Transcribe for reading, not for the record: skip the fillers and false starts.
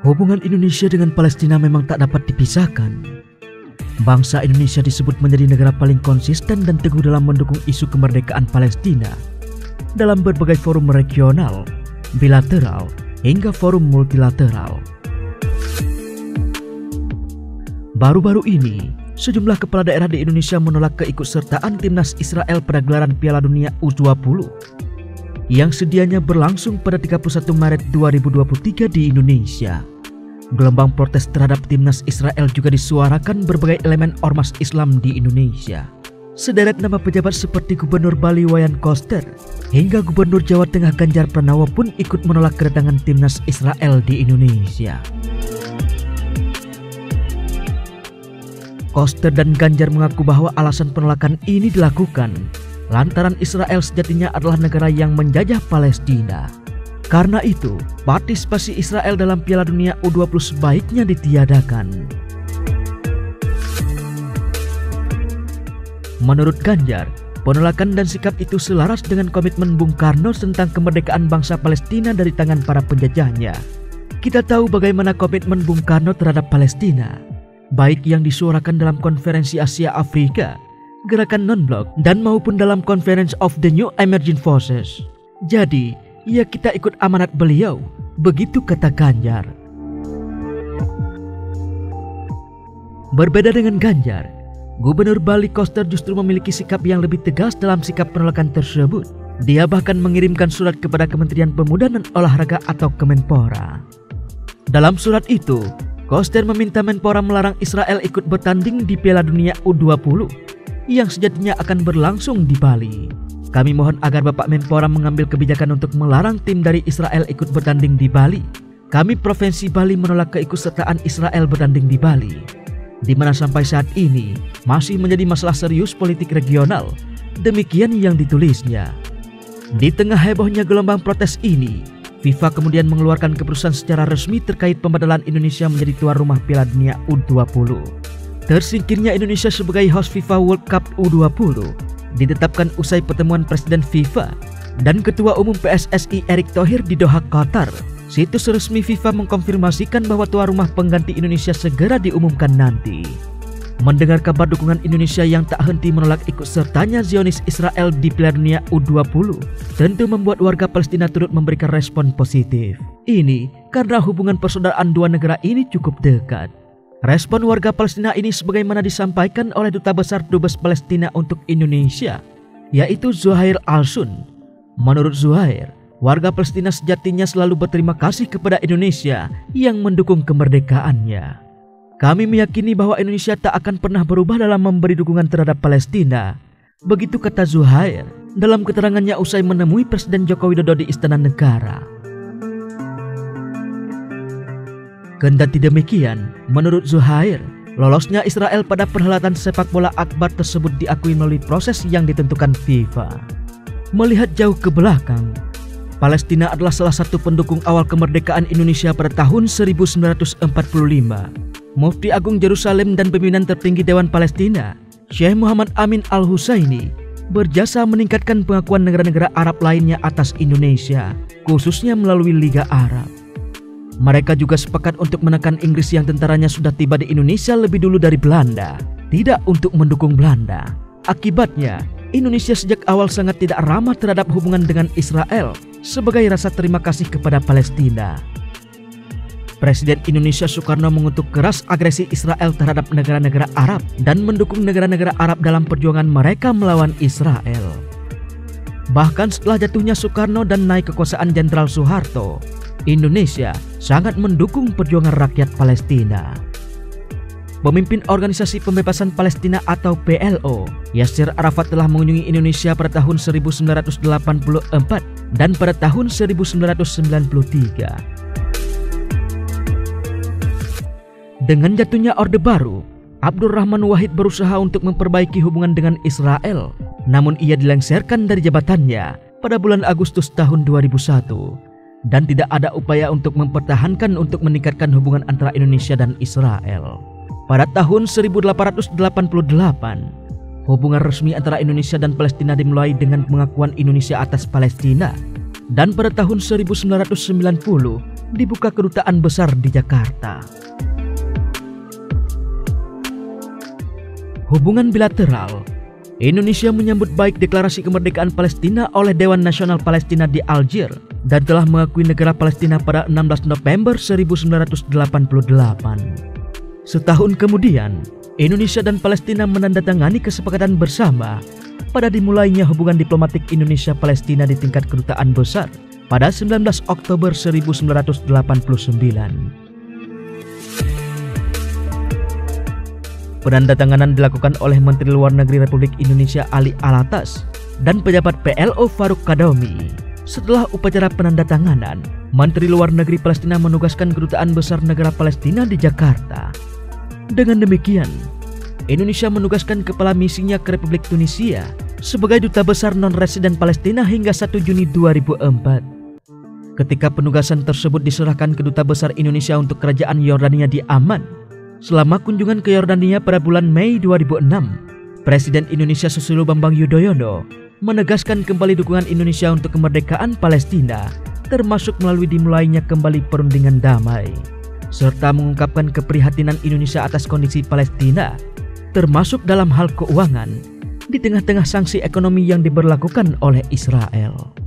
Hubungan Indonesia dengan Palestina memang tak dapat dipisahkan. Bangsa Indonesia disebut menjadi negara paling konsisten dan teguh dalam mendukung isu kemerdekaan Palestina dalam berbagai forum regional, bilateral, hingga forum multilateral. Baru-baru ini, sejumlah kepala daerah di Indonesia menolak keikutsertaan timnas Israel pada gelaran Piala Dunia U20 yang sedianya berlangsung pada 31 Maret 2023 di Indonesia. Gelombang protes terhadap timnas Israel juga disuarakan berbagai elemen ormas Islam di Indonesia. Sederet nama pejabat seperti Gubernur Bali Wayan Koster hingga Gubernur Jawa Tengah Ganjar Pranowo pun ikut menolak kedatangan timnas Israel di Indonesia. Koster dan Ganjar mengaku bahwa alasan penolakan ini dilakukan lantaran Israel sejatinya adalah negara yang menjajah Palestina. Karena itu, partisipasi Israel dalam Piala Dunia U20 sebaiknya ditiadakan. Menurut Ganjar, penolakan dan sikap itu selaras dengan komitmen Bung Karno tentang kemerdekaan bangsa Palestina dari tangan para penjajahnya. Kita tahu bagaimana komitmen Bung Karno terhadap Palestina, baik yang disuarakan dalam Konferensi Asia Afrika, Gerakan Non-Blok, dan maupun dalam Conference of the New Emerging Forces. Jadi, ya kita ikut amanat beliau, begitu kata Ganjar. Berbeda dengan Ganjar, Gubernur Bali Koster justru memiliki sikap yang lebih tegas dalam sikap penolakan tersebut. Dia bahkan mengirimkan surat kepada Kementerian Pemuda dan Olahraga atau Kemenpora. Dalam surat itu, Koster meminta Menpora melarang Israel ikut bertanding di Piala Dunia U20 yang sejatinya akan berlangsung di Bali. Kami mohon agar Bapak Menpora mengambil kebijakan untuk melarang tim dari Israel ikut bertanding di Bali. Kami Provinsi Bali menolak keikutsertaan Israel bertanding di Bali, di mana sampai saat ini masih menjadi masalah serius politik regional. Demikian yang ditulisnya. Di tengah hebohnya gelombang protes ini, FIFA kemudian mengeluarkan keputusan secara resmi terkait pembatalan Indonesia menjadi tuan rumah Piala Dunia U20. Tersingkirnya Indonesia sebagai host FIFA World Cup U20 ditetapkan usai pertemuan Presiden FIFA dan Ketua Umum PSSI Erick Thohir di Doha, Qatar. Situs resmi FIFA mengkonfirmasikan bahwa tuan rumah pengganti Indonesia segera diumumkan nanti. Mendengar kabar dukungan Indonesia yang tak henti menolak ikut sertanya Zionis Israel di Piala Dunia U20 tentu membuat warga Palestina turut memberikan respon positif. Ini karena hubungan persaudaraan dua negara ini cukup dekat. Respon warga Palestina ini sebagaimana disampaikan oleh Duta Besar Dubes Palestina untuk Indonesia, yaitu Zuhair Al-Sun. Menurut Zuhair, warga Palestina sejatinya selalu berterima kasih kepada Indonesia yang mendukung kemerdekaannya. Kami meyakini bahwa Indonesia tak akan pernah berubah dalam memberi dukungan terhadap Palestina. Begitu kata Zuhair dalam keterangannya usai menemui Presiden Joko Widodo di Istana Negara. Kendati demikian, menurut Zuhair, lolosnya Israel pada perhelatan sepak bola akbar tersebut diakui melalui proses yang ditentukan FIFA. Melihat jauh ke belakang, Palestina adalah salah satu pendukung awal kemerdekaan Indonesia pada tahun 1945. Mufti Agung Yerusalem dan pimpinan tertinggi Dewan Palestina, Syekh Muhammad Amin Al-Husaini, berjasa meningkatkan pengakuan negara-negara Arab lainnya atas Indonesia, khususnya melalui Liga Arab. Mereka juga sepakat untuk menekan Inggris yang tentaranya sudah tiba di Indonesia lebih dulu dari Belanda, tidak untuk mendukung Belanda. Akibatnya, Indonesia sejak awal sangat tidak ramah terhadap hubungan dengan Israel sebagai rasa terima kasih kepada Palestina. Presiden Indonesia Soekarno mengutuk keras agresi Israel terhadap negara-negara Arab dan mendukung negara-negara Arab dalam perjuangan mereka melawan Israel. Bahkan setelah jatuhnya Soekarno dan naik kekuasaan Jenderal Soeharto, Indonesia sangat mendukung perjuangan rakyat Palestina. Pemimpin Organisasi Pembebasan Palestina atau PLO, Yasser Arafat telah mengunjungi Indonesia pada tahun 1984 dan pada tahun 1993. Dengan jatuhnya Orde Baru, Abdurrahman Wahid berusaha untuk memperbaiki hubungan dengan Israel, namun ia dilengsarkan dari jabatannya pada bulan Agustus tahun 2001 dan tidak ada upaya untuk mempertahankan untuk meningkatkan hubungan antara Indonesia dan Israel. Pada tahun 1888, Hubungan resmi antara Indonesia dan Palestina dimulai dengan pengakuan Indonesia atas Palestina, dan pada tahun 1990 dibuka kedutaan besar di Jakarta. Hubungan bilateral. Indonesia menyambut baik deklarasi kemerdekaan Palestina oleh Dewan Nasional Palestina di Algiers dan telah mengakui negara Palestina pada 16 November 1988. Setahun kemudian, Indonesia dan Palestina menandatangani kesepakatan bersama pada dimulainya hubungan diplomatik Indonesia-Palestina di tingkat kedutaan besar pada 19 Oktober 1989. Penandatanganan dilakukan oleh Menteri Luar Negeri Republik Indonesia Ali Alatas dan pejabat PLO Farouk Kadomi. Setelah upacara penandatanganan, Menteri Luar Negeri Palestina menugaskan Kedutaan Besar Negara Palestina di Jakarta. Dengan demikian, Indonesia menugaskan kepala misinya ke Republik Tunisia sebagai duta besar non-residen Palestina hingga 1 Juni 2004. Ketika penugasan tersebut diserahkan ke Duta Besar Indonesia untuk Kerajaan Yordania di Amman, selama kunjungan ke Yordania pada bulan Mei 2006, Presiden Indonesia Susilo Bambang Yudhoyono menegaskan kembali dukungan Indonesia untuk kemerdekaan Palestina, termasuk melalui dimulainya kembali perundingan damai, serta mengungkapkan keprihatinan Indonesia atas kondisi Palestina, termasuk dalam hal keuangan, di tengah-tengah sanksi ekonomi yang diberlakukan oleh Israel.